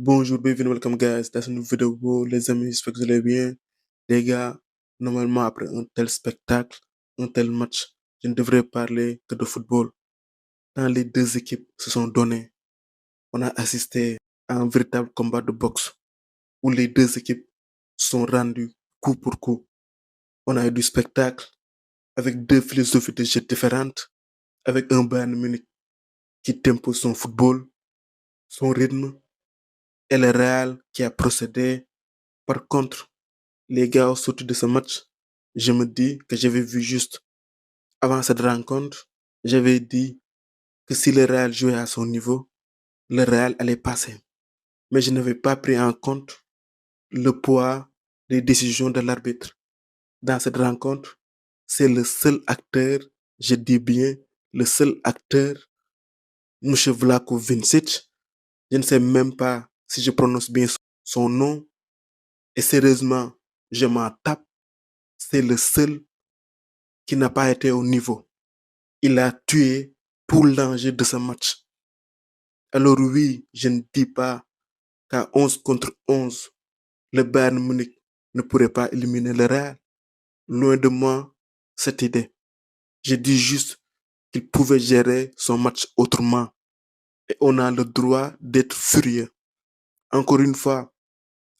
Bonjour, bienvenue, welcome guys. Dans une nouvelle vidéo, les amis, j'espère que vous allez bien. Les gars, normalement, après un tel spectacle, un tel match, je ne devrais parler que de football. Quand les deux équipes se sont données, on a assisté à un véritable combat de boxe où les deux équipes se sont rendues coup pour coup. On a eu du spectacle avec deux philosophies de jeu différentes, avec un Bayern Munich qui impose son football, son rythme, et le Real qui a procédé. Par contre, les gars, au sortir de ce match, je me dis que j'avais vu juste avant cette rencontre, j'avais dit que si le Real jouait à son niveau, le Real allait passer. Mais je n'avais pas pris en compte le poids des décisions de l'arbitre. Dans cette rencontre, c'est le seul acteur, je dis bien le seul acteur, M. Vlako Vincic. Je ne sais même pas si je prononce bien son nom. Et sérieusement, je m'en tape. C'est le seul qui n'a pas été au niveau. Il a tué tout l'enjeu de ce match. Alors oui, je ne dis pas qu'à 11 contre 11, le Bayern Munich ne pourrait pas éliminer le Real. Loin de moi cette idée. Je dis juste qu'il pouvait gérer son match autrement. Et on a le droit d'être furieux. Encore une fois,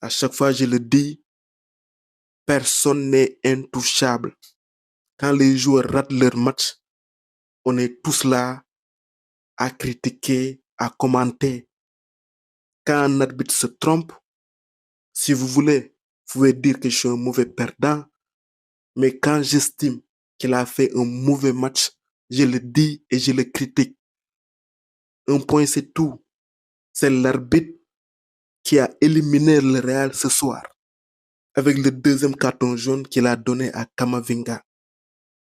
à chaque fois je le dis, personne n'est intouchable. Quand les joueurs ratent leur match, on est tous là à critiquer, à commenter. Quand un arbitre se trompe, si vous voulez, vous pouvez dire que je suis un mauvais perdant, mais quand j'estime qu'il a fait un mauvais match, je le dis et je le critique. Un point, c'est tout. C'est l'arbitre qui a éliminé le Real ce soir, avec le deuxième carton jaune qu'il a donné à Kamavinga.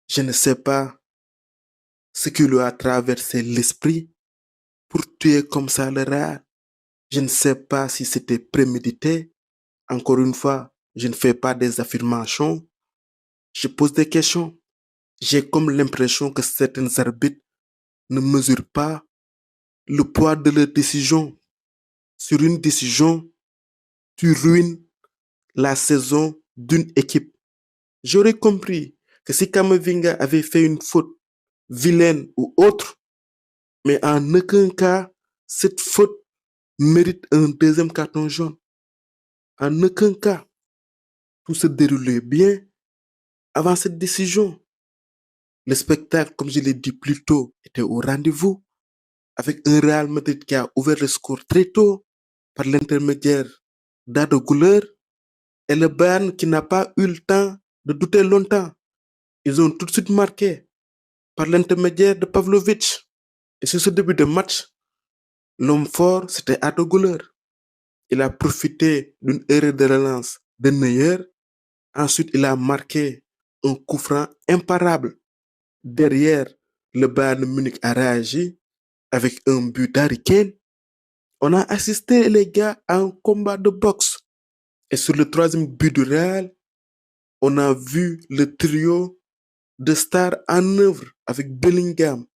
Je ne sais pas ce qui lui a traversé l'esprit pour tuer comme ça le Real. Je ne sais pas si c'était prémédité. Encore une fois, je ne fais pas des affirmations. Je pose des questions. J'ai comme l'impression que certains arbitres ne mesurent pas le poids de leurs décisions. Sur une décision, tu ruines la saison d'une équipe. J'aurais compris que si Kamavinga avait fait une faute vilaine ou autre, mais en aucun cas, cette faute mérite un deuxième carton jaune. En aucun cas, tout se déroulait bien avant cette décision. Le spectacle, comme je l'ai dit plus tôt, était au rendez-vous, avec un Real Madrid qui a ouvert le score très tôt par l'intermédiaire d'Arda Güler et le Bayern qui n'a pas eu le temps de douter longtemps. Ils ont tout de suite marqué par l'intermédiaire de Pavlovic. Et sur ce début de match, l'homme fort, c'était Arda Güler. Il a profité d'une erreur de relance de Neuer. Ensuite, il a marqué un coup franc imparable. Derrière, le Bayern Munich a réagi avec un but d'Harry Kane. On a assisté, les gars, à un combat de boxe. Et sur le troisième but du Real, on a vu le trio de stars en œuvre avec Bellingham,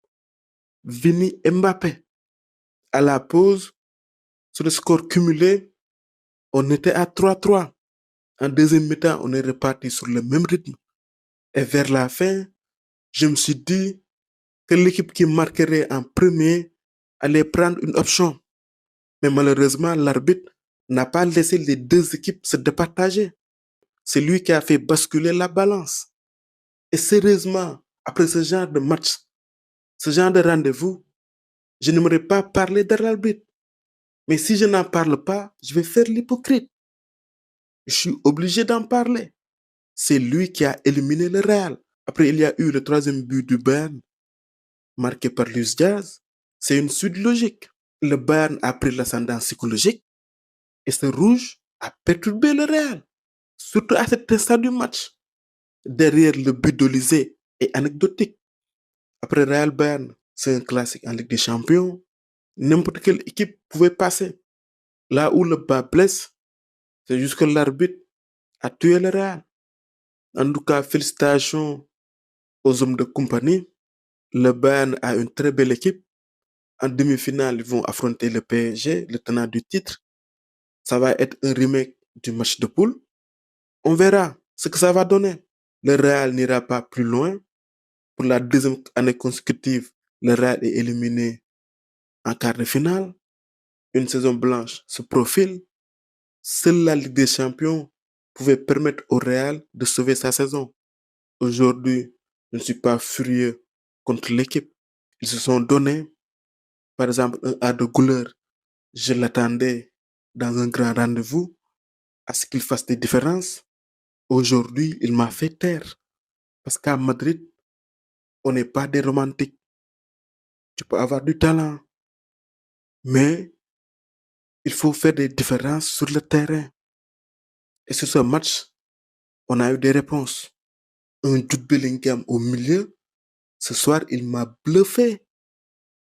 Vini et Mbappé. À la pause, sur le score cumulé, on était à 3-3. En deuxième mi-temps, on est reparti sur le même rythme. Et vers la fin, je me suis dit que l'équipe qui marquerait en premier allait prendre une option. Mais malheureusement, l'arbitre n'a pas laissé les deux équipes se départager. C'est lui qui a fait basculer la balance. Et sérieusement, après ce genre de match, ce genre de rendez-vous, je n'aimerais pas parler de l'arbitre. Mais si je n'en parle pas, je vais faire l'hypocrite. Je suis obligé d'en parler. C'est lui qui a éliminé le Real. Après, il y a eu le troisième but du Bayern, marqué par Luis Diaz. C'est une suite logique. Le Bayern a pris l'ascendant psychologique et ce rouge a perturbé le Real. Surtout à cet instant du match. Derrière le but d'Olysée est anecdotique. Après Real Bayern, c'est un classique en Ligue des Champions. N'importe quelle équipe pouvait passer. Là où le bas blesse, c'est juste que l'arbitre a tué le Real. En tout cas, félicitations aux hommes de compagnie. Le Bayern a une très belle équipe. En demi-finale, ils vont affronter le PSG, le tenant du titre. Ça va être un remake du match de poule. On verra ce que ça va donner. Le Real n'ira pas plus loin. Pour la deuxième année consécutive, le Real est éliminé en quart de finale. Une saison blanche se profile. Seule la Ligue des Champions pouvait permettre au Real de sauver sa saison. Aujourd'hui, je ne suis pas furieux contre l'équipe. Ils se sont donnés. Par exemple, un Arda Güler, je l'attendais dans un grand rendez-vous à ce qu'il fasse des différences. Aujourd'hui, il m'a fait taire. Parce qu'à Madrid, on n'est pas des romantiques. Tu peux avoir du talent, mais il faut faire des différences sur le terrain. Et sur ce match, on a eu des réponses. Un Jude Bellingham au milieu, ce soir, il m'a bluffé.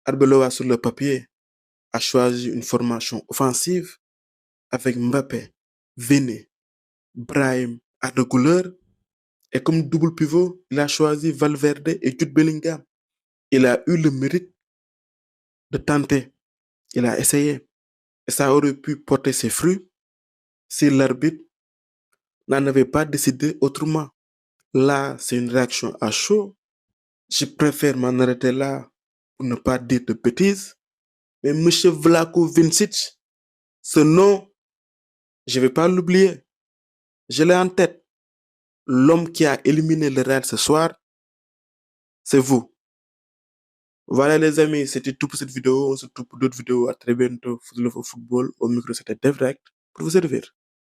Arbeloa sur le papier a choisi une formation offensive avec Mbappé, Vini, Brahim, Arda Güler. Et comme double pivot, il a choisi Valverde et Jude Bellingham. Il a eu le mérite de tenter. Il a essayé. Et ça aurait pu porter ses fruits si l'arbitre n'en avait pas décidé autrement. Là, c'est une réaction à chaud. Je préfère m'en arrêter là pour ne pas dire de bêtises. Mais M. Vlako Vincic, ce nom, je ne vais pas l'oublier. Je l'ai en tête. L'homme qui a éliminé le Real ce soir, c'est vous. Voilà les amis, c'était tout pour cette vidéo. On se retrouve pour d'autres vidéos. À très bientôt. Football, au micro, c'était Devrect pour vous servir.